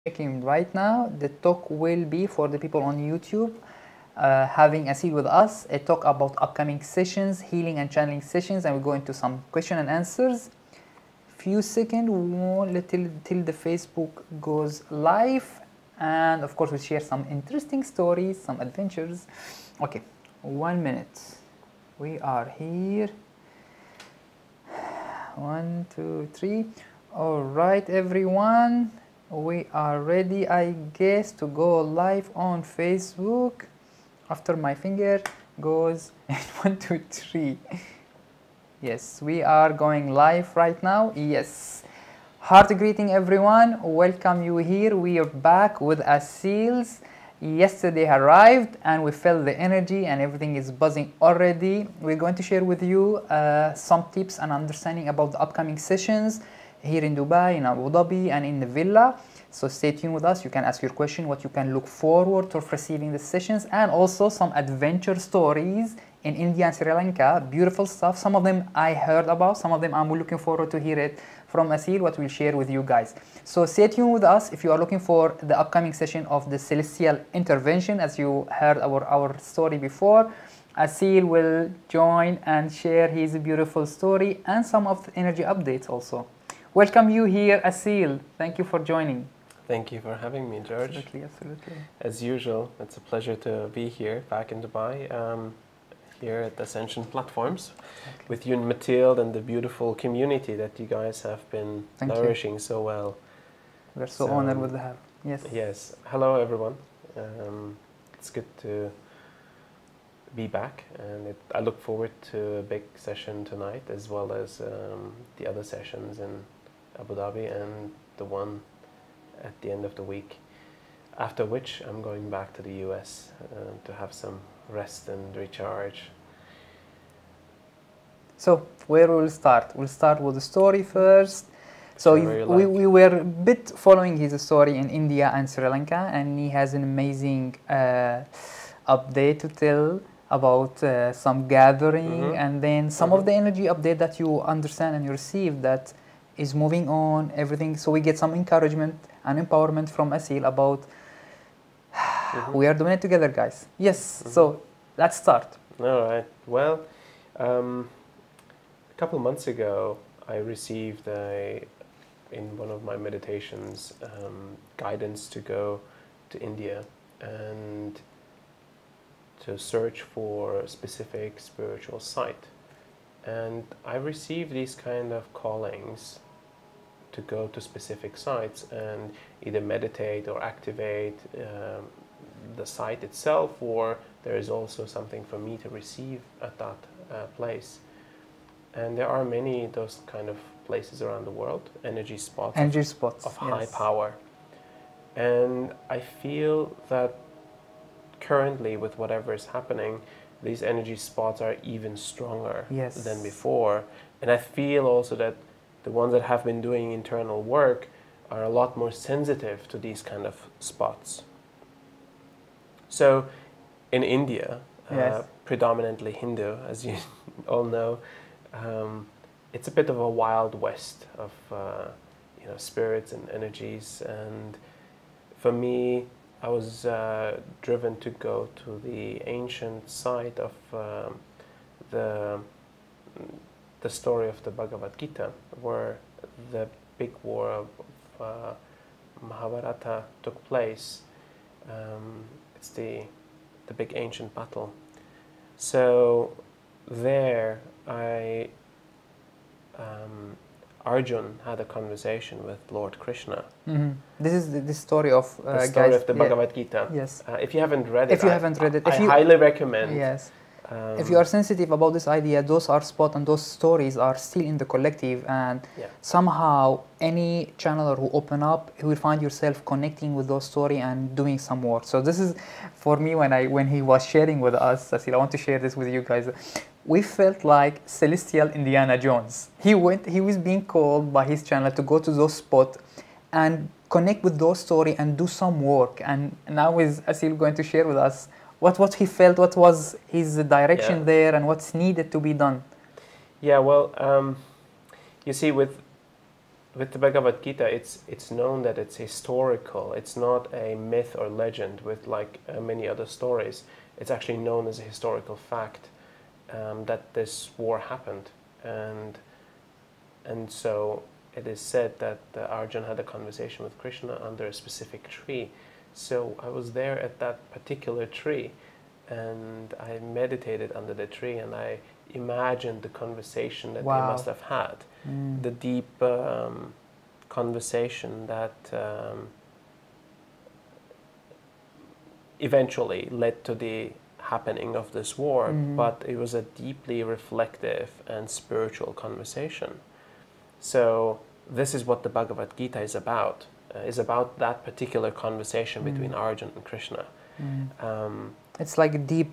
checking right now. The talk will be for the people on YouTube, having Asil with us, a talk about upcoming sessions, healing and channeling sessions, and we go into some question and answers. Few seconds, till the Facebook goes live, and of course we'll share some interesting stories, some adventures. Okay, 1 minute. We are here. 1, 2, 3. All right, everyone. We are ready, I guess, to go live on Facebook. After my finger goes 1, 2, 3. Yes, we are going live right now. Yes. Heart greeting, everyone. Welcome you here. We are back with Asil's. Yesterday arrived and we felt the energy and everything is buzzing already. We're going to share with you some tips and understanding about the upcoming sessions here in Dubai, in Abu Dhabi, and in the villa. So stay tuned with us. You can ask your question, what you can look forward to receiving the sessions, and also some adventure stories in India and Sri Lanka. Beautiful stuff. Some of them I heard about, some of them I'm looking forward to hear it from Asil, what we'll share with you guys. So stay tuned with us if you are looking for the upcoming session of the Celestial Intervention. As you heard our story before, Asil will join and share his beautiful story and some of the energy updates also. Welcome you here, Asil. Thank you for joining. Thank you for having me, George. Absolutely, absolutely. As usual, it's a pleasure to be here, back in Dubai, here at Ascension platforms, with you and Mathilde and the beautiful community that you guys have been nourishing so well. We're so honored with the help. Yes. Yes. Hello, everyone. It's good to be back, and I look forward to a big session tonight, as well as the other sessions in Abu Dhabi and the one at the end of the week, after which I'm going back to the US to have some rest and recharge. So where we'll start? We'll start with the story first. So we were a bit following his story in India and Sri Lanka, and he has an amazing update to tell about some gathering, and then some of the energy update that you understand and you receive that is moving on, everything. So we get some encouragement and empowerment from Asil about we are doing it together, guys. Yes, so let's start. All right. Well, a couple months ago, I received in one of my meditations guidance to go to India and to search for a specific spiritual site. And I received these kind of callings to go to specific sites and either meditate or activate the site itself, or there is also something for me to receive at that place. And there are many those kind of places around the world, energy spots of high power. And I feel that currently, with whatever is happening, these energy spots are even stronger than before. And I feel also that the ones that have been doing internal work are a lot more sensitive to these kind of spots. So in India, predominantly Hindu, as you all know, it's a bit of a wild west of spirits and energies. And for me, I was driven to go to the ancient site of the story of the Bhagavad Gita, where the big war of Mahabharata took place. It's the big ancient battle. So there, Arjun had a conversation with Lord Krishna. This is the story of the story of the Bhagavad Gita. Yes. If you haven't read it, I highly recommend. Yes. If you are sensitive about this idea, those are spots and those stories are still in the collective, and somehow any channeler who open up, you will find yourself connecting with those stories and doing some work. So this is for me when he was sharing with us. I want to share this with you guys. We felt like celestial Indiana Jones. He was being called by his channel to go to those spots and connect with those stories and do some work. And now is Asil going to share with us what he felt, what was his direction there, and what's needed to be done. Yeah, well, you see, with with the Bhagavad Gita, it's known that it's historical. It's not a myth or legend with like many other stories. It's actually known as a historical fact that this war happened, and so it is said that Arjun had a conversation with Krishna under a specific tree. So I was there at that particular tree, and I meditated under the tree, and I imagined the conversation that they must have had, the deep conversation that eventually led to the happening of this war, but it was a deeply reflective and spiritual conversation. So this is what the Bhagavad Gita is about that particular conversation between Arjun and Krishna. It's like a deep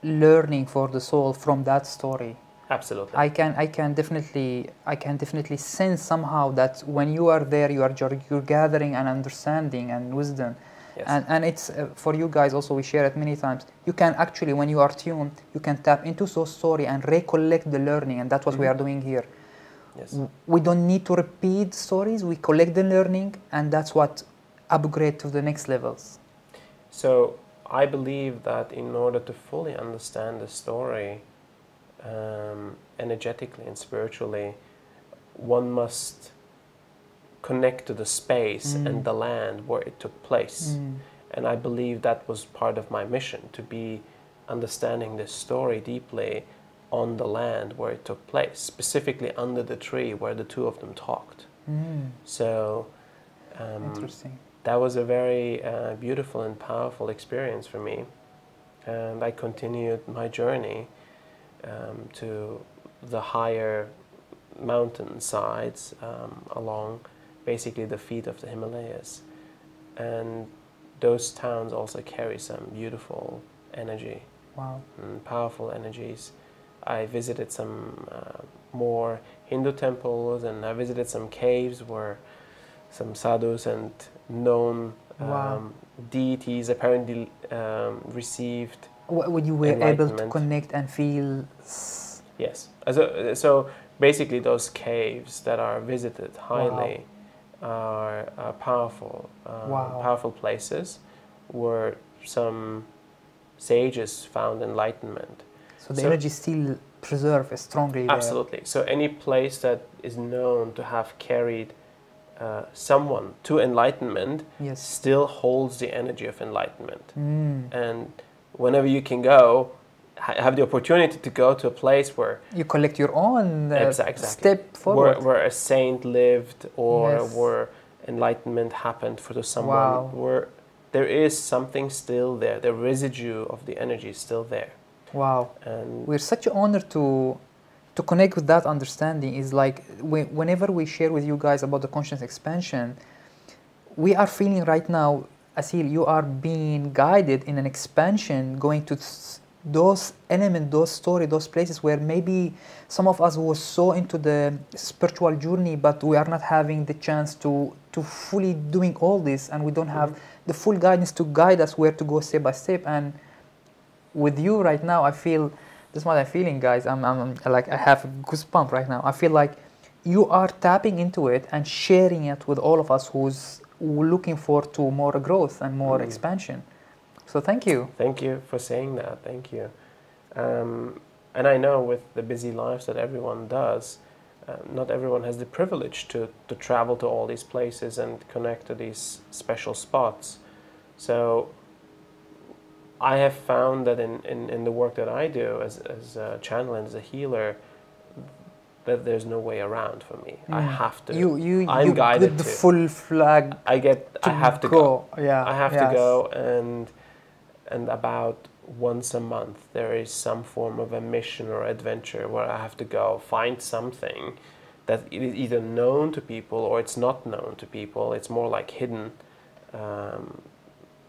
learning for the soul from that story. Absolutely. I can definitely sense somehow that when you are there, you're gathering an understanding and wisdom. Yes. And it's for you guys also, we share it many times. You can actually, when you are tuned, you can tap into those story and recollect the learning, and that's what we are doing here. Yes. We don't need to repeat stories, we collect the learning, and that's what upgrade to the next levels. So I believe that in order to fully understand the story energetically and spiritually, one must connect to the space and the land where it took place. And I believe that was part of my mission, to be understanding this story deeply on the land where it took place, specifically under the tree where the two of them talked. So interesting. That was a very beautiful and powerful experience for me, and I continued my journey to the higher mountain sides along basically the feet of the Himalayas, and those towns also carry some beautiful energy. Wow. Powerful energies. I visited some more Hindu temples, and I visited some caves where some sadhus and known deities apparently received when you were able to connect and feel. Yes. So basically those caves that are visited highly are powerful, powerful places where some sages found enlightenment. So the energy still preserved strongly there. Absolutely. So any place that is known to have carried someone to enlightenment still holds the energy of enlightenment. And whenever you can go, have the opportunity to go to a place where you collect your own exactly. step forward, where a saint lived, or where enlightenment happened for someone, where there is something still there, the residue of the energy is still there. Wow. And we're such an honor to connect with that understanding. Is like whenever we share with you guys about the conscious expansion, we are feeling right now, Asil, you are being guided in an expansion, going to those elements, those stories, those places where maybe some of us were so into the spiritual journey, but we are not having the chance to fully doing all this, and we don't have the full guidance to guide us where to go step by step. And with you right now, I feel, this is what I'm feeling, guys. I'm like, I have a goosebump right now. I feel like you are tapping into it and sharing it with all of us who's looking forward to more growth and more expansion. So thank you. Thank you for saying that. Thank you. And I know with the busy lives that everyone does, not everyone has the privilege to travel to all these places and connect to these special spots. So I have found that in the work that I do as a channeler and as a healer, that there's no way around for me. I have to. I'm guided get the full flag. I have to go. Yeah. I have to go, and about once a month there is some form of a mission or adventure where I have to go find something that is either known to people or it's not known to people. It's more like hidden.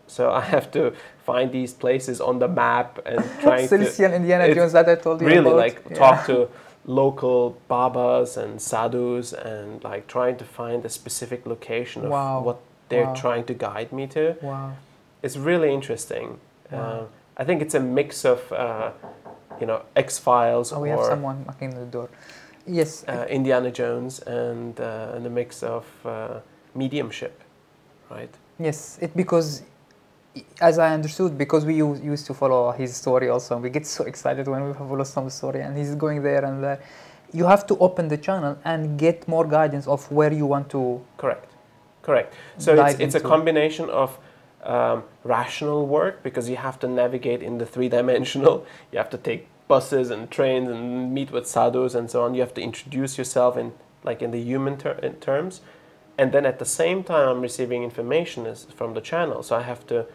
So I have to find these places on the map and trying Sirius and Indiana Jones that I told you really about. Like talk to local babas and sadhus and like trying to find a specific location of what they're trying to guide me to. Wow. It's really interesting. I think it's a mix of X-Files. We have someone knocking on the door. Yes. Indiana Jones and a mix of mediumship, right? Yes, because, as I understood, because we used to follow his story also, we get so excited when we follow some story and he's going there and there. You have to open the channel and get more guidance of where you want to. Correct. So it's a into. combination of rational work, because you have to navigate in the three-dimensional. You have to take buses and trains and meet with sadhus and so on. You have to introduce yourself in the human terms. And then at the same time, I'm receiving information from the channel. So I have to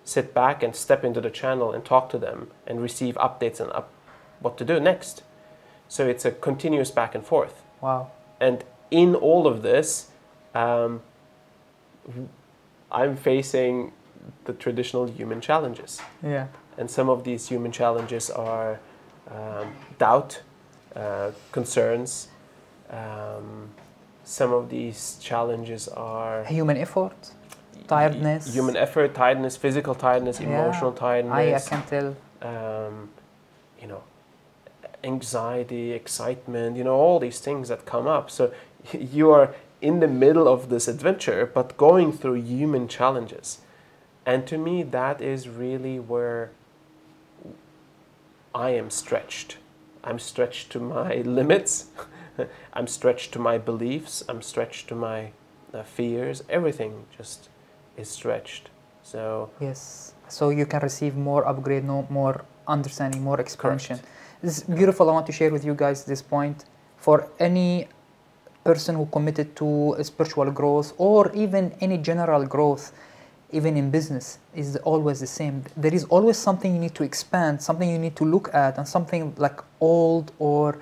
sit back and step into the channel and talk to them and receive updates and what to do next. So it's a continuous back and forth. Wow. And in all of this, I'm facing the traditional human challenges. Yeah. And some of these human challenges are doubt, concerns. Some of these challenges are human effort, tiredness. Human effort, tiredness, physical tiredness, emotional tiredness. I can tell. Anxiety, excitement, all these things that come up. So you are in the middle of this adventure, but going through human challenges. And to me, that is really where I am stretched. I'm stretched to my limits. I'm stretched to my beliefs. I'm stretched to my fears. Everything just is stretched. So yes. So you can receive more upgrade, more understanding, more expansion. Correct. This is beautiful. I want to share with you guys this point. For any person who committed to a spiritual growth or even any general growth, even in business, is always the same. There is always something you need to expand, something you need to look at, and something like old or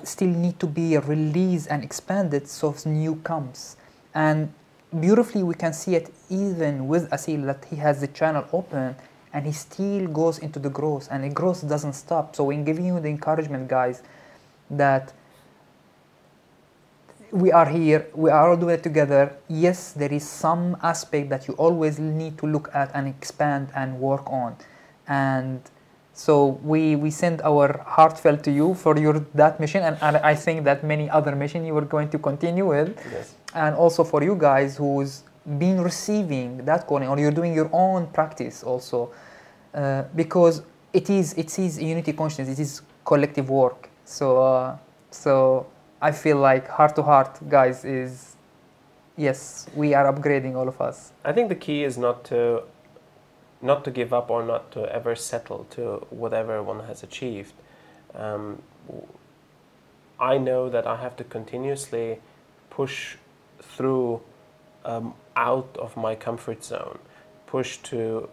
still need to be released and expanded so new comes. And beautifully we can see it even with Asil, that he has the channel open and he still goes into the growth, and the growth doesn't stop. So we're giving you the encouragement, guys, that we are here, we are all doing it together. Yes, there is some aspect that you always need to look at and expand and work on. And so we send our heartfelt to you for that mission, and I think that many other missions you are going to continue with. Yes. And also for you guys who's been receiving that calling, or you're doing your own practice also, because it is unity consciousness, it is collective work. So I feel like heart to heart, guys, is yes, we are upgrading, all of us. I think the key is not to give up or not to ever settle to whatever one has achieved. I know that I have to continuously push through out of my comfort zone, push to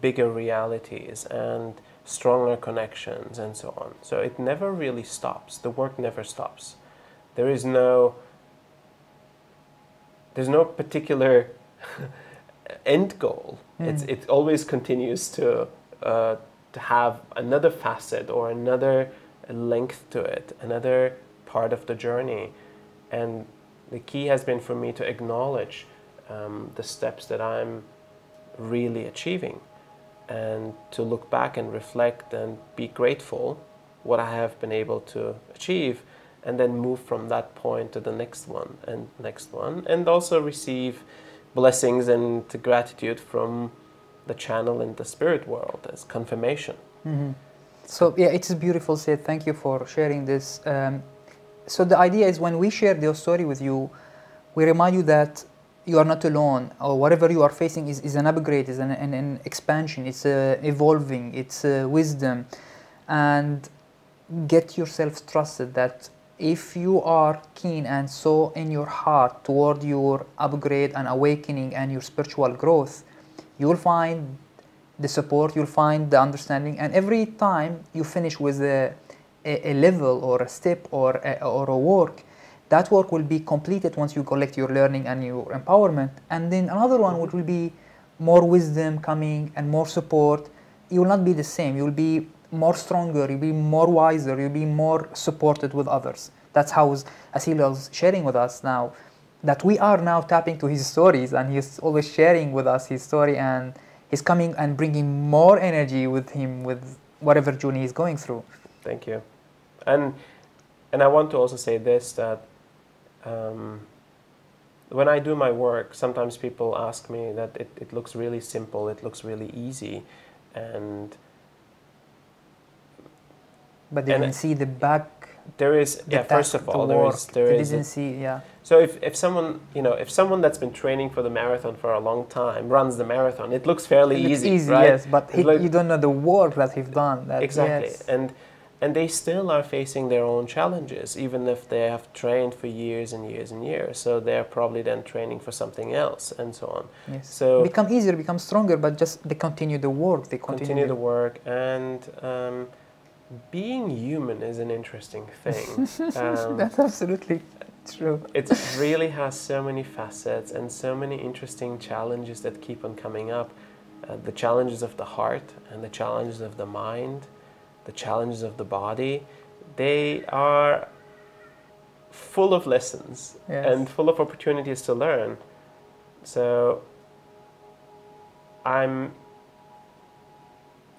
bigger realities and stronger connections and so on. So it never really stops. The work never stops. There's no particular end goal. It always continues to have another facet or another length to it, another part of the journey. And the key has been for me to acknowledge the steps that I'm really achieving, and to look back and reflect and be grateful what I have been able to achieve, and then move from that point to the next one, and also receive blessings and gratitude from the channel and the spirit world as confirmation. Mm-hmm. So yeah, it's beautiful said. Thank you for sharing this. So the idea is, when we share your story with you, we remind you that you are not alone, or whatever you are facing is an upgrade, is an expansion, it's evolving, it's wisdom. And get yourself trusted that if you are keen and so in your heart toward your upgrade and awakening and your spiritual growth, you will find the support, you'll find the understanding. And every time you finish with a level or a step or a work, that work will be completed once you collect your learning and your empowerment. And then another one which will be more wisdom coming and more support. You will not be the same. You will be more stronger, you'll be more wiser, you'll be more supported with others. That's how Asil is sharing with us now, that we are now tapping to his stories, and he's always sharing with us his story, and he's coming and bringing more energy with him with whatever journey he's going through. Thank you. And And I want to also say this, that when I do my work, sometimes people ask me that it looks really simple, it looks really easy, and but they didn't see the back. There is, yeah, first of all, there is. They didn't see, yeah. So if someone, you know, if someone that's been training for the marathon for a long time runs the marathon, it looks fairly easy, right? Yes, but you don't know the work that he's done. Exactly, yes. and they still are facing their own challenges, even if they have trained for years and years and years. So they're probably then training for something else, and so on. Yes. So become easier, become stronger, but just they continue the work. They continue the work, and being human is an interesting thing. That's absolutely true. It really has so many facets and so many interesting challenges that keep on coming up. The challenges of the heart and the challenges of the mind, the challenges of the body, they are full of lessons, yes, and full of opportunities to learn. So I'm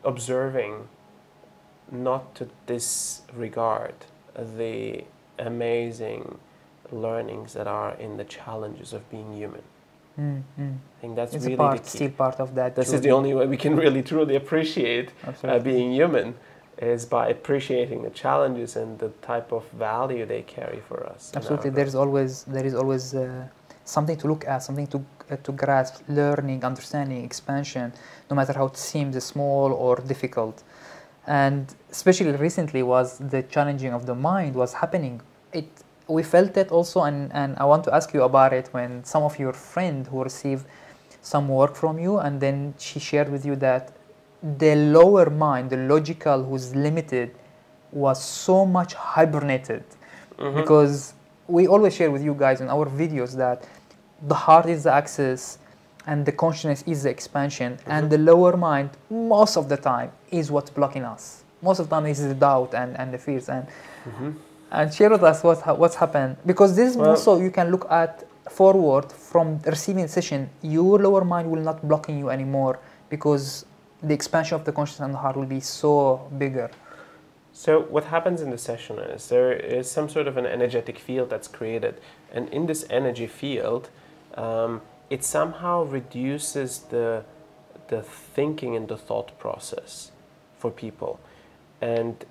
observing not to disregard the amazing learnings that are in the challenges of being human. I think that's it's really the key. Still part of that. This is the only way we can really truly appreciate being human, is by appreciating the challenges and the type of value they carry for us. Absolutely, there is always something to look at, something to grasp, learning, understanding, expansion, no matter how it seems small or difficult. And especially recently was the challenging of the mind was happening. We felt it also, and I want to ask you about it when some of your friends who received some work from you, and then she shared with you that the lower mind, the logical, who's limited, was so much hibernated. Because we always share with you guys in our videos that the heart is the axis and the consciousness is the expansion, and the lower mind most of the time is what's blocking us. Most of the time is the doubt and the fears. And share with us what's happened, because this is also you can look at forward from receiving session. Your lower mind will not blocking you anymore, because the expansion of the consciousness and the heart will be so bigger. So what happens in the session is there is some sort of an energetic field that's created, and in this energy field, it somehow reduces the thinking and the thought process for people. And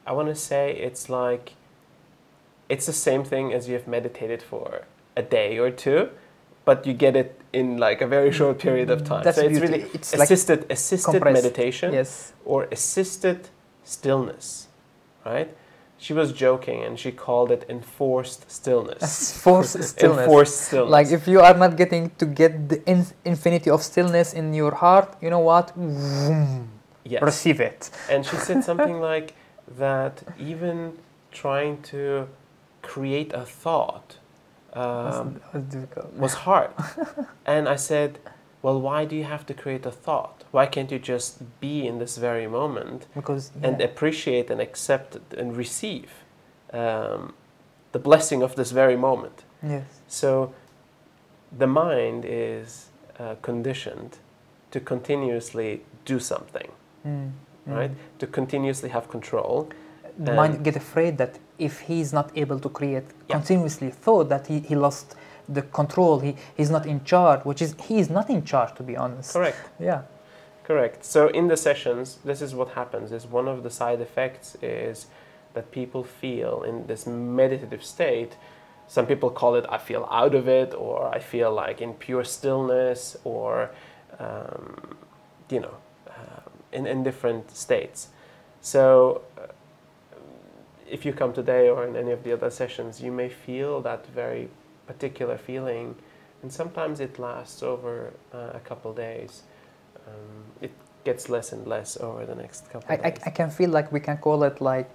I want to say it's like, it's the same thing as you have meditated for a day or two, but you get it in like a very short period of time. That's so it's really it's assisted like meditation, yes, or assisted stillness, right? She was joking and she called it enforced stillness. Forced stillness. Enforced stillness. Like if you are not getting to get the infinity of stillness in your heart, you know what? Yes. Receive it. And she said something like that even trying to create a thought was hard. And I said, well, why do you have to create a thought? Why can't you just be in this very moment and appreciate and accept and receive the blessing of this very moment? Yes. So the mind is conditioned to continuously do something, right? To continuously have control. The mind get afraid that if he's not able to create continuously thought, that he lost the control, he's not in charge, which is, he is not in charge, to be honest. Correct. Yeah. Correct. So in the sessions, this is what happens, is one of the side effects is that people feel in this meditative state. Some people call it, I feel out of it, or I feel like in pure stillness, or, in different states. So if you come today or in any of the other sessions, you may feel that very particular feeling, and sometimes it lasts over a couple days. It gets less and less over the next couple of days. I can feel like we can call it like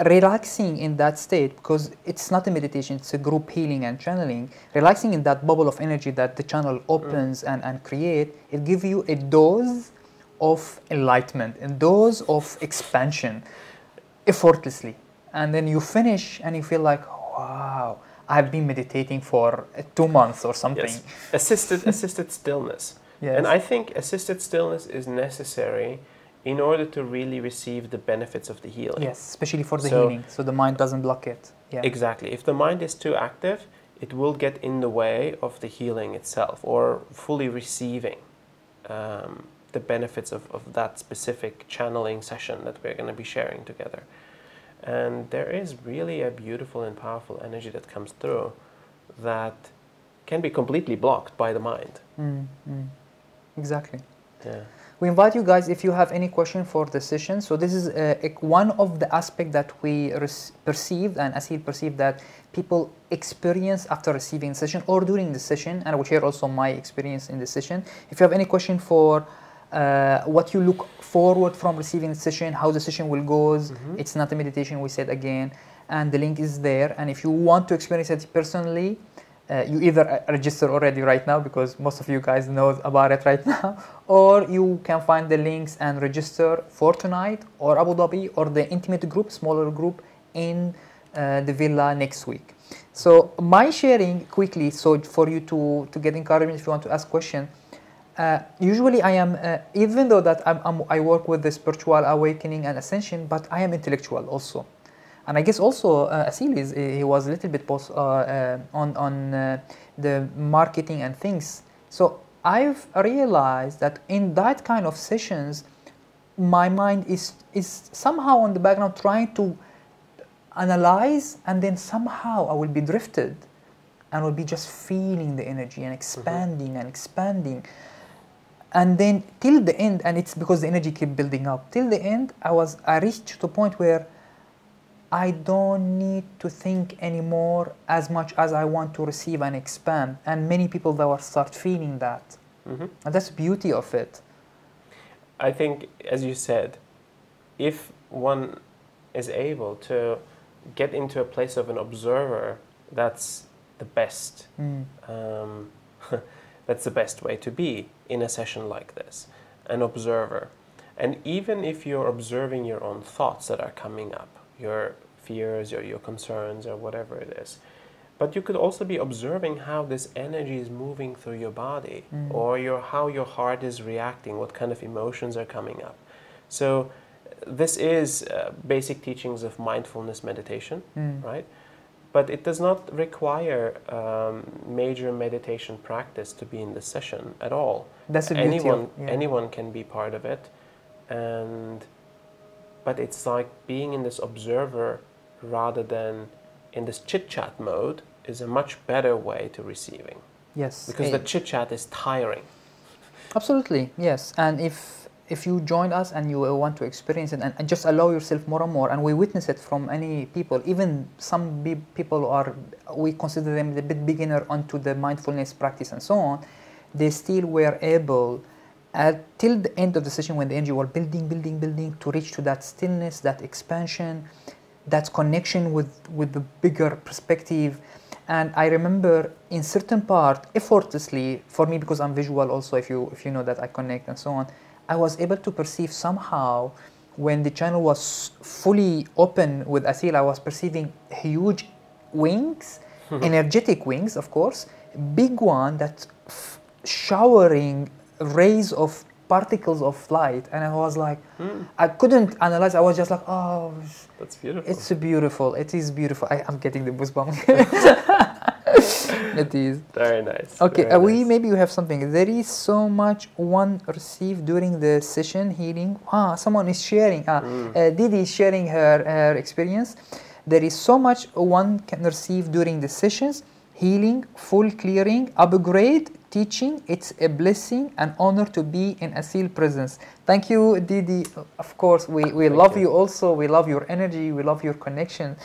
relaxing in that state, because it's not a meditation, it's a group healing and channeling. Relaxing in that bubble of energy that the channel opens and create, it gives you a dose of enlightenment, a dose of expansion, effortlessly. And then you finish and you feel like, wow, I've been meditating for 2 months or something. Yes. Assisted stillness. Yes. And I think assisted stillness is necessary in order to really receive the benefits of the healing. Yes, especially for the healing, so the mind doesn't block it. Yeah. Exactly. If the mind is too active, it will get in the way of the healing itself, or fully receiving the benefits of that specific channeling session that we're going to be sharing together. And there is really a beautiful and powerful energy that comes through that can be completely blocked by the mind. Exactly. Yeah. We invite you guys, if you have any question for the session. So this is one of the aspects that we perceived, and Asil perceived, that people experience after receiving the session or during the session, and I will share also my experience in the session. If you have any question for what you look forward from receiving the session, how the session will go, it's not a meditation, we said again, and the link is there. And if you want to experience it personally, you either register already right now, because most of you guys know about it right now, or you can find the links and register for tonight or Abu Dhabi or the intimate group, smaller group in the villa next week. So my sharing quickly, so for you to get encouragement if you want to ask question. Usually I am, even though that I work with the spiritual awakening and ascension, but I am intellectual also. And I guess also Asil he was a little bit on the marketing and things. So I've realized that in that kind of sessions, my mind is somehow on the background trying to analyze, and then somehow I will be drifted and will be just feeling the energy and expanding and expanding. And then till the end, and it's because the energy keep building up, till the end I reached to a point where I don't need to think anymore as much as I want to receive and expand. And many people that will start feeling that. And that's the beauty of it. I think, as you said, if one is able to get into a place of an observer, that's the best. That's the best way to be in a session like this, an observer. And even if you're observing your own thoughts that are coming up, your fears or your concerns or whatever it is, but you could also be observing how this energy is moving through your body, or how your heart is reacting, what kind of emotions are coming up. So this is basic teachings of mindfulness meditation, right? But it does not require major meditation practice to be in the session at all. That's the beauty. Anyone can be part of it, but it's like being in this observer rather than in this chit-chat mode is a much better way to receiving. Yes. Because the chit-chat is tiring. Absolutely, yes. And if you join us and you want to experience it, and just allow yourself more and more, and we witness it from any people, even some people we consider them a bit beginner onto the mindfulness practice and so on, they still were able, till the end of the session when the energy was building, to reach to that stillness, that expansion, that connection with the bigger perspective. And I remember in certain part, effortlessly, for me, because I'm visual also, if you know that I connect and so on, I was able to perceive somehow when the channel was fully open with Asil, I was perceiving huge wings, energetic wings, of course, big one that showering rays of particles of light, and I was like, I couldn't analyze. I was just like, oh, that's beautiful. It's beautiful. It is beautiful. I'm getting the goosebumps. It is very nice. Okay, very nice. Maybe you have something. There is so much one received during the session healing. Someone is sharing. Didi is sharing her experience. There is so much one can receive during the sessions. Healing, full clearing, upgrade, teaching. It's a blessing and honor to be in Asil presence. Thank you, Didi. Of course, we love you also. We love your energy. We love your connection.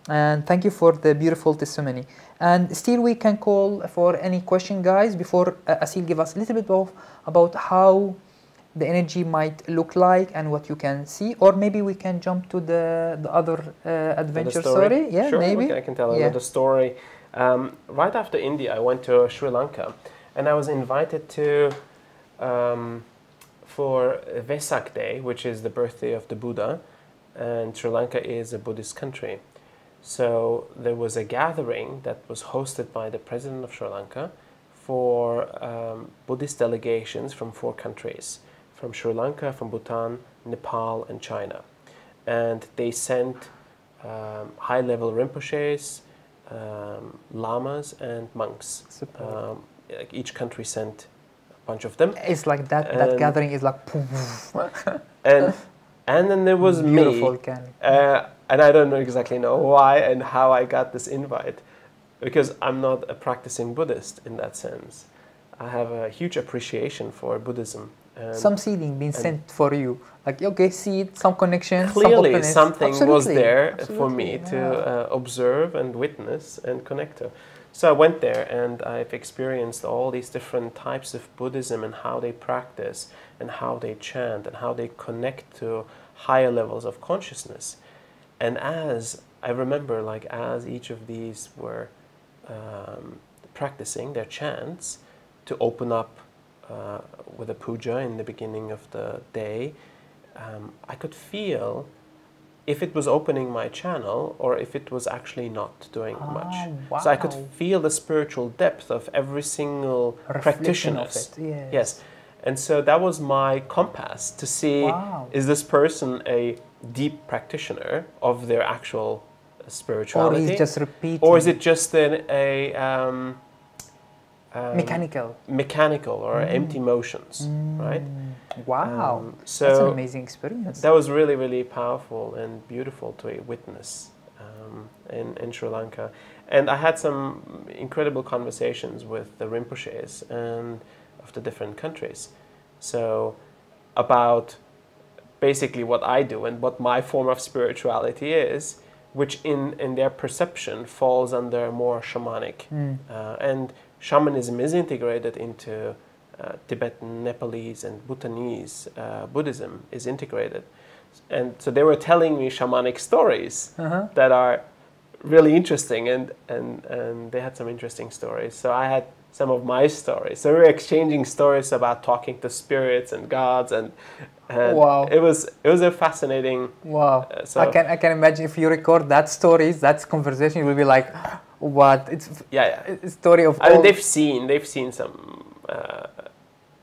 And thank you for the beautiful testimony. And still we can call for any question, guys, before Asil give us a little bit about how the energy might look like and what you can see. Or maybe we can jump to the other adventure story. Yeah, sure, maybe. I can tell another story. Right after India, I went to Sri Lanka, and I was invited to for Vesak Day, which is the birthday of the Buddha, and Sri Lanka is a Buddhist country. So there was a gathering that was hosted by the president of Sri Lanka for Buddhist delegations from 4 countries, from Sri Lanka, from Bhutan, Nepal, and China. And they sent high-level Rinpoches, lamas, and monks. Like each country sent a bunch of them. It's like that gathering is like poof. and then there was Beautiful me. gathering. And I don't exactly know why and how I got this invite, because I'm not a practicing Buddhist in that sense. I have a huge appreciation for Buddhism. Some seeding being sent for you, like okay, seed, some connection. Clearly, some something was there for me to observe and witness and connect to. So I went there and I've experienced all these different types of Buddhism and how they practice and how they chant and how they connect to higher levels of consciousness. And as I remember, like as each of these were practicing their chants to open up with a puja in the beginning of the day, I could feel if it was opening my channel or if it was actually not doing much. Wow. So I could feel the spiritual depth of every single practitioner. Of it. Yes. Yes. And so that was my compass to see, is this person a deep practitioner of their actual spirituality? Or he's just repeating? Or is it just mechanical or empty motions, right? Wow, so that's an amazing experience. That was really, really powerful and beautiful to witness in Sri Lanka. And I had some incredible conversations with the Rinpoches and of the different countries. So about basically what I do and what my form of spirituality is, which in their perception falls under more shamanic. And shamanism is integrated into Tibetan, Nepalese, and Bhutanese. Buddhism is integrated. And so they were telling me shamanic stories that are really interesting, and they had some interesting stories. So I had some of my stories. So we were exchanging stories about talking to spirits and gods, and wow, it was a fascinating. Wow, So I can imagine if you record that stories, that conversation, you will be like, what? It's a story of. I mean, they've seen some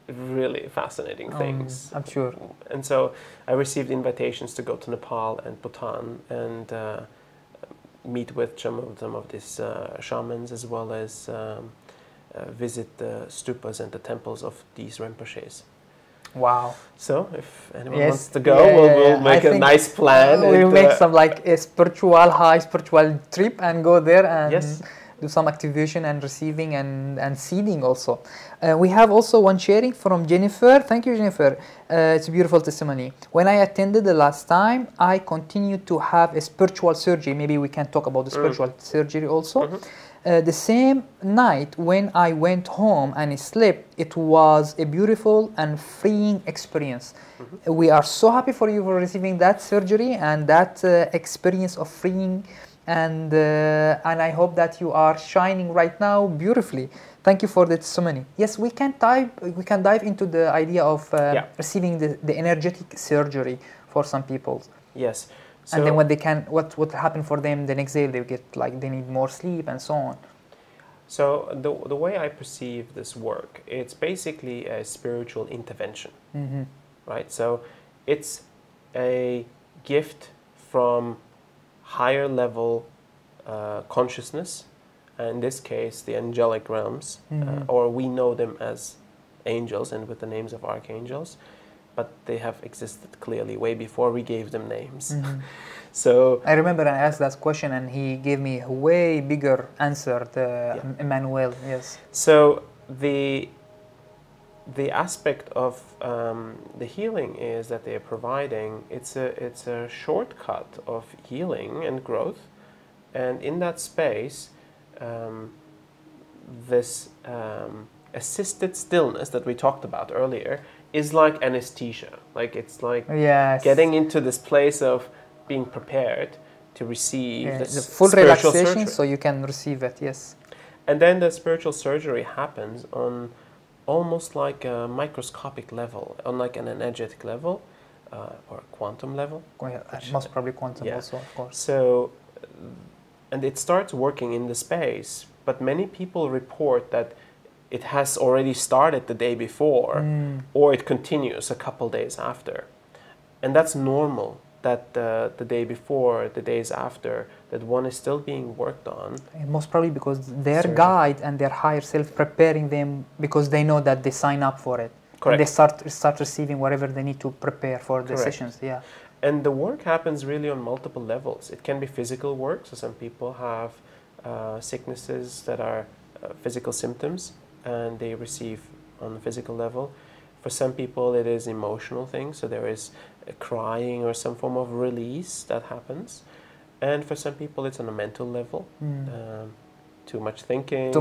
really fascinating things. I'm sure. And so I received invitations to go to Nepal and Bhutan and meet with some of these shamans, as well as visit the stupas and the temples of these Rinpoches. Wow. So if anyone wants to go, we'll make a nice plan. We'll make some like a high spiritual trip and go there and do some activation and receiving and seeding also. We have also one sharing from Jennifer. Thank you, Jennifer. It's a beautiful testimony. When I attended the last time, I continued to have a spiritual surgery. Maybe we can talk about the spiritual surgery also. The same night when I went home and slept, it was a beautiful and freeing experience. We are so happy for you for receiving that surgery and that experience of freeing, and I hope that you are shining right now beautifully. Thank you for the testimony. Yes, we can dive into the idea of receiving the energetic surgery for some people. Yes. So and then what will happen for them the next day? They get like they need more sleep and so on. So the way I perceive this work, it's basically a spiritual intervention, right? So it's a gift from higher level consciousness, and in this case the angelic realms, or we know them as angels and with the names of archangels. But they have existed clearly way before we gave them names. So I remember I asked that question and he gave me a way bigger answer, Emmanuel. Yes. So the aspect of the healing is that they are providing. It's a shortcut of healing and growth, and in that space, this assisted stillness that we talked about earlier is like anesthesia. Like it's like getting into this place of being prepared to receive the full relaxation surgery. So you can receive it, yes. And then the spiritual surgery happens on almost like a microscopic level, on like an energetic level or a quantum level. Most probably quantum also, of course. So, and it starts working in the space, but many people report that it has already started the day before, or it continues a couple days after. And that's normal, that the day before, the days after, that one is still being worked on. And most probably because their guide and their higher self preparing them, because they know that they sign up for it. Correct. And they start receiving whatever they need to prepare for the sessions. Yeah. And the work happens really on multiple levels. It can be physical work, so some people have sicknesses that are physical symptoms, and they receive on the physical level. For some people it is emotional things, so there is crying or some form of release that happens. And for some people it's on a mental level, too much thinking.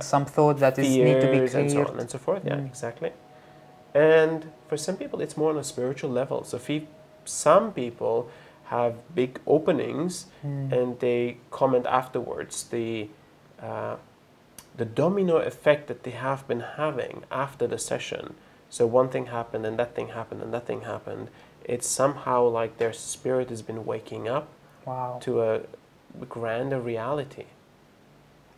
Some thought that is need to be cleared. And so on and so forth, yeah, exactly. And for some people it's more on a spiritual level. So some people have big openings and they comment afterwards the domino effect that they have been having after the session. So one thing happened and that thing happened and that thing happened. It's somehow like their spirit has been waking up to a grander reality.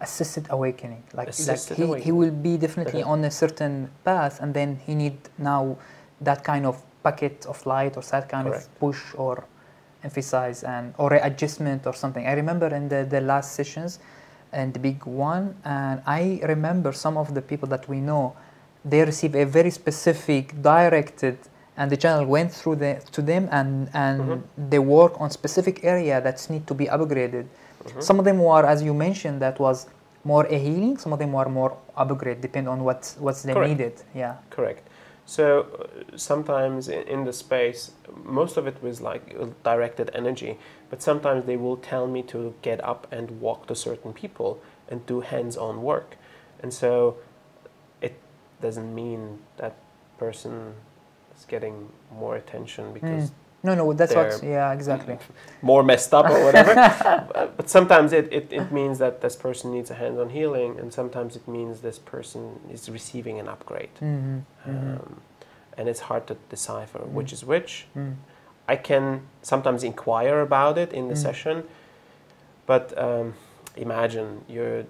Assisted awakening. Awakening. He will be definitely on a certain path, and then he need now that kind of packet of light or that kind of push or emphasize or adjustment or something. I remember in the last sessions and the big one, and I remember some of the people that we know, they receive a very specific directed, and the channel went through to them and they work on specific area that need to be upgraded. Some of them were, as you mentioned, that was more a healing. Some of them were more upgrade, depend on what's they needed. Yeah. Correct. So sometimes in the space, most of it was like directed energy, but sometimes they will tell me to get up and walk to certain people and do hands-on work. And so it doesn't mean that person is getting more attention because no, that's what, yeah, exactly. More messed up or whatever. But sometimes it means that this person needs a hands-on healing, and sometimes it means this person is receiving an upgrade. And it's hard to decipher which is which. I can sometimes inquire about it in the session, but imagine you're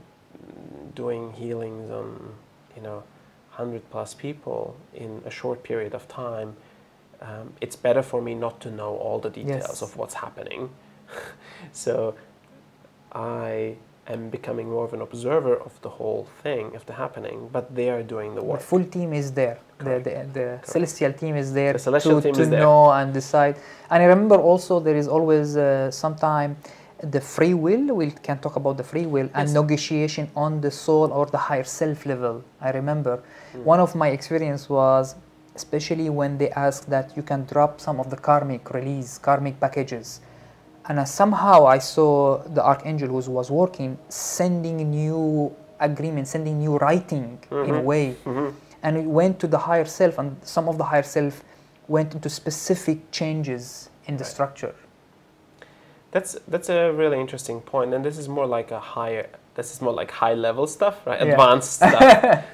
doing healings on 100+ people in a short period of time. It's better for me not to know all the details of what's happening. So I am becoming more of an observer of the whole thing, of the happening, but they are doing the work. The full team is there. The celestial team is there to know and decide. And I remember also there is always sometime the free will. We can talk about the free will and negotiation on the soul or the higher self level. I remember one of my experience was, especially when they asked that you can drop some of the karmic packages. And somehow I saw the Archangel who was working, sending new agreements, sending new writing in a way. And it went to the higher self, and some of the higher self went into specific changes in the structure. That's a really interesting point, and this is more like high level stuff, right? Advanced stuff.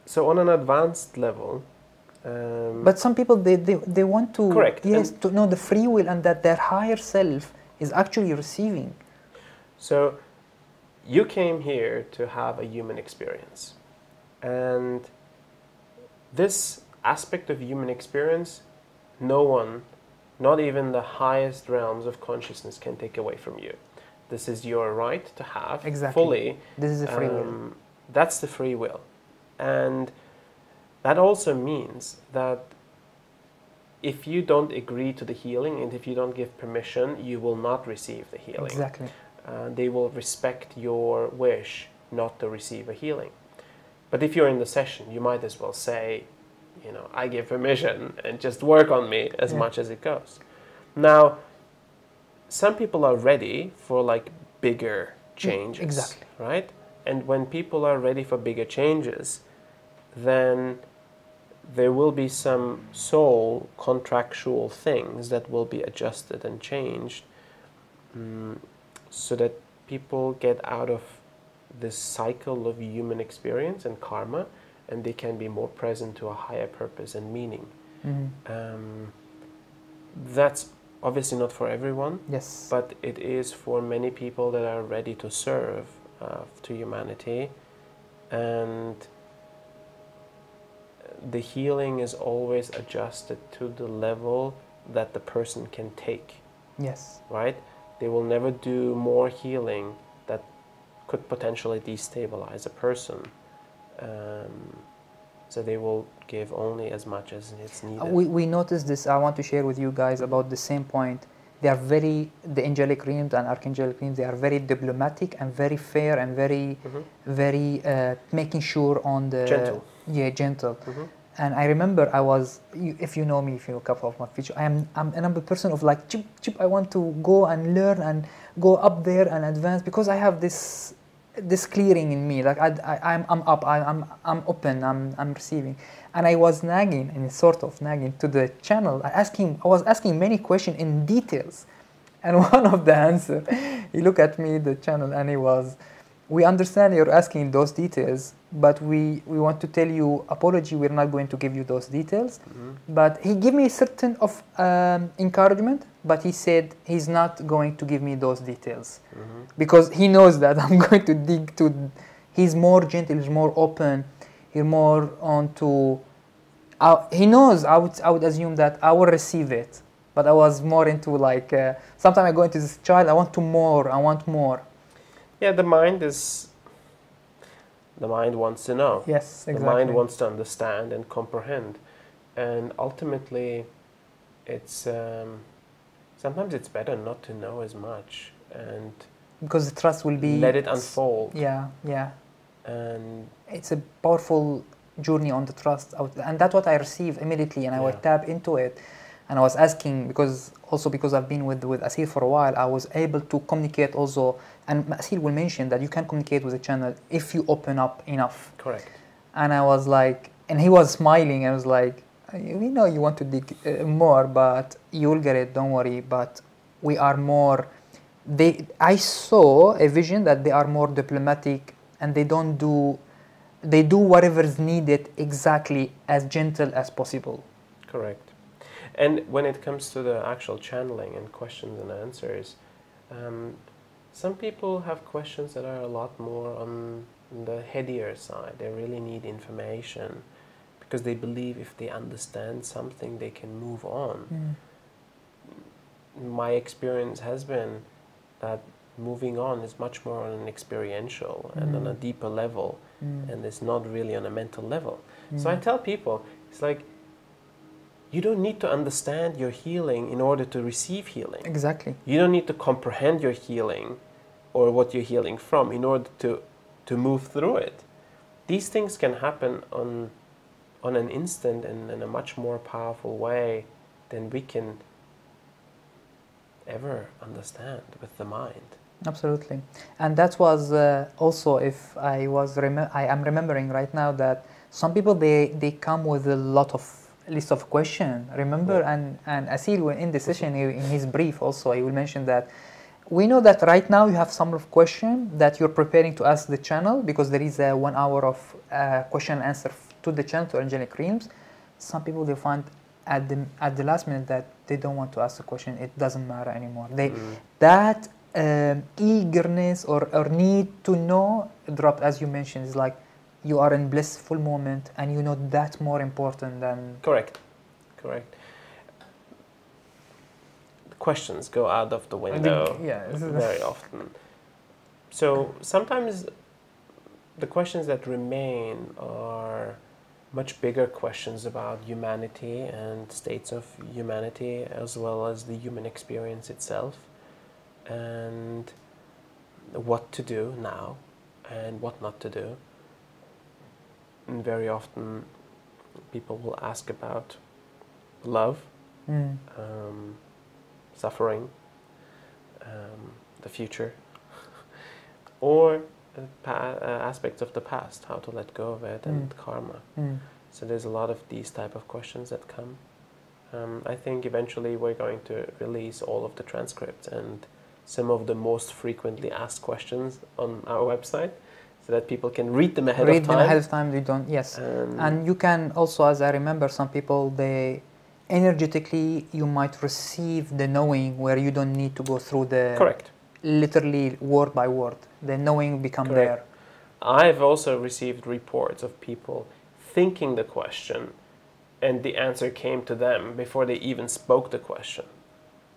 So on an advanced level, but some people they want to to know the free will and that their higher self is actually receiving. So you came here to have a human experience, and this aspect of human experience, no one, not even the highest realms of consciousness, can take away from you. This is your right to have fully. This is the free will. That's the free will. And that also means that if you don't agree to the healing and if you don't give permission, you will not receive the healing. Exactly. They will respect your wish not to receive a healing. But if you're in the session, you might as well say, I give permission and just work on me as much as it goes. Now, some people are ready for like bigger changes. Exactly. Right? And when people are ready for bigger changes, then there will be some soul contractual things that will be adjusted and changed so that people get out of this cycle of human experience and karma, and they can be more present to a higher purpose and meaning. That's obviously not for everyone, yes, but it is for many people that are ready to serve to humanity, and the healing is always adjusted to the level that the person can take. Yes. Right? They will never do more healing that could potentially destabilize a person. So they will give only as much as it's needed. We noticed this. I want to share with you guys about the same point. They are the angelic realms and archangelic realms, they are very diplomatic and very fair and very, very making sure on the... Gentle. Yeah, gentle. And I remember if you know me, if you know a couple of my features, I'm a person of like, chip, I want to go and learn and go up there and advance, because I have this clearing in me, like I'm up, I'm open, I'm receiving. And I was nagging, and sort of nagging to the channel. I was asking many questions in details, and one of the answers, he looked at me, the channel, and he was, we understand you're asking those details, but we want to tell you, apology, we're not going to give you those details. But he gave me a certain of encouragement, but he said he's not going to give me those details, because he knows that I'm going to dig to... He's more gentle, he's more open, he's more on to... he knows I would assume that I will receive it, but I was more into like, sometimes I go into this child, I want more. Yeah, the mind wants to know. Yes, exactly. The mind wants to understand and comprehend. And ultimately, it's sometimes it's better not to know as much, and because the trust will be... let it unfold. Yeah. And it's a powerful journey on the trust, and that's what I received immediately, and I would tap into it. And I was asking, because I've been with Asil for a while, I was able to communicate also, and Asil will mention that you can communicate with the channel if you open up enough. Correct. And I was like, and he was smiling, and I was like, we know you want to dig more, but you'll get it, don't worry. But we are more... I saw a vision that they are more diplomatic, and they do whatever is needed exactly as gentle as possible. Correct. And when it comes to the actual channeling and questions and answers, some people have questions that are a lot more on the headier side. They really need information because they believe if they understand something, they can move on. My experience has been that moving on is much more on an experiential and on a deeper level, and it's not really on a mental level. So I tell people, it's like, you don't need to understand your healing in order to receive healing. Exactly. You don't need to comprehend your healing or what you're healing from in order to move through it. These things can happen on an instant and in a much more powerful way than we can ever understand with the mind. Absolutely. And that was also, if I am remembering right now that some people, they come with a list of questions. Remember, and Asil, in the session, in his brief also, he will mention that we know that right now you have some of question that you're preparing to ask the channel, because there is a 1 hour of question and answer to the channel, to angelic realms. Some people, they find at the last minute that they don't want to ask the question. It doesn't matter anymore. That eagerness or need to know drop, as you mentioned, is like, you are in blissful moment, and you know that's more important than... Correct. The questions go out of the window very often. So sometimes the questions that remain are much bigger questions about humanity and states of humanity, as well as the human experience itself, and what to do now and what not to do. And very often people will ask about love, suffering, the future, or aspects of the past, how to let go of it, and karma. So there's a lot of these type of questions that come. I think eventually we're going to release all of the transcripts and some of the most frequently asked questions on our website, so that people can read them ahead of time. They don't. Yes, and you can also, as I remember, some people, they energetically, you might receive the knowing where you don't need to go through the... Correct. literally word by word. The knowing become Correct. there. I've also received reports of people thinking the question and the answer came to them before they even spoke the question.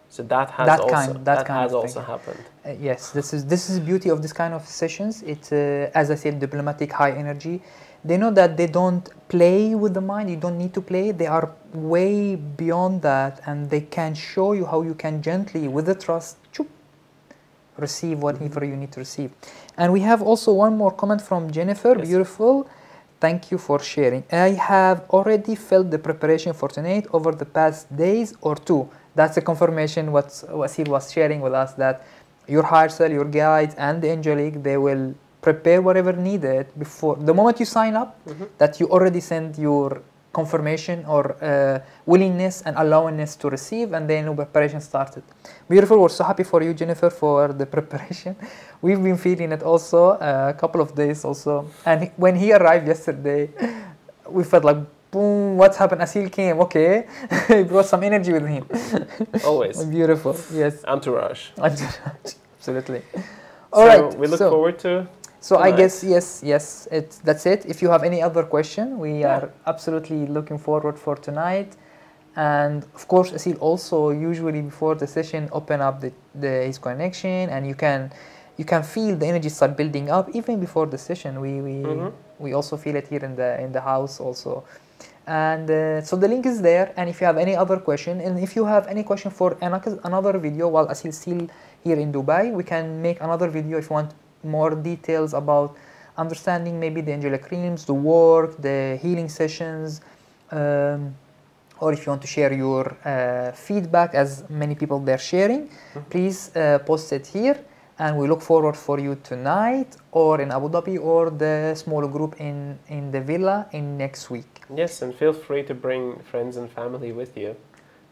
So that has also happened. Yes, this is the beauty of this kind of sessions. It's as I said, diplomatic, high energy. They know that they don't play with the mind. You don't need to play. They are way beyond that, and they can show you how you can gently, with the trust, receive whatever you need to receive. And we have also one more comment from Jennifer. Yes. Beautiful. Thank you for sharing. I have already felt the preparation for tonight over the past days or two. That's a confirmation what Asil was sharing with us, that your higher self, your guides, and the angelic, they will prepare whatever needed before the moment you sign up. That you already send your confirmation or willingness and allowangness to receive, and then preparation started. Beautiful. We're so happy for you, Jennifer, for the preparation. We've been feeling it also a couple of days also, and when he arrived yesterday, we felt like, boom, what's happened? Asil came, okay. He brought some energy with him. Always. Beautiful, yes. Entourage. Absolutely. All right. We look forward to So tonight. I guess, yes, that's it. If you have any other question, we are absolutely looking forward for tonight. And of course, Asil also usually before the session open up his connection, and you can feel the energy start building up even before the session. We also feel it here in the house also. And so the link is there. And if you have any other question, and if you have any question for another video while Asil is still here in Dubai, we can make another video if you want more details about understanding maybe the angelic realms, the work, the healing sessions, or if you want to share your feedback, as many people they're sharing, please post it here, and we look forward for you tonight or in Abu Dhabi or the small group in the villa in next week. Yes, and feel free to bring friends and family with you.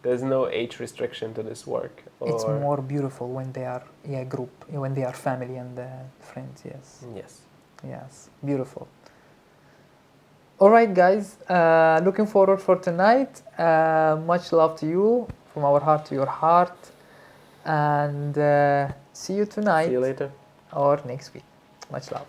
There's no age restriction to this work. It's more beautiful when they are group, when they are family and friends. Yes, beautiful. All right, guys, looking forward for tonight. Much love to you, from our heart to your heart, and see you tonight. See you later or next week. Much love.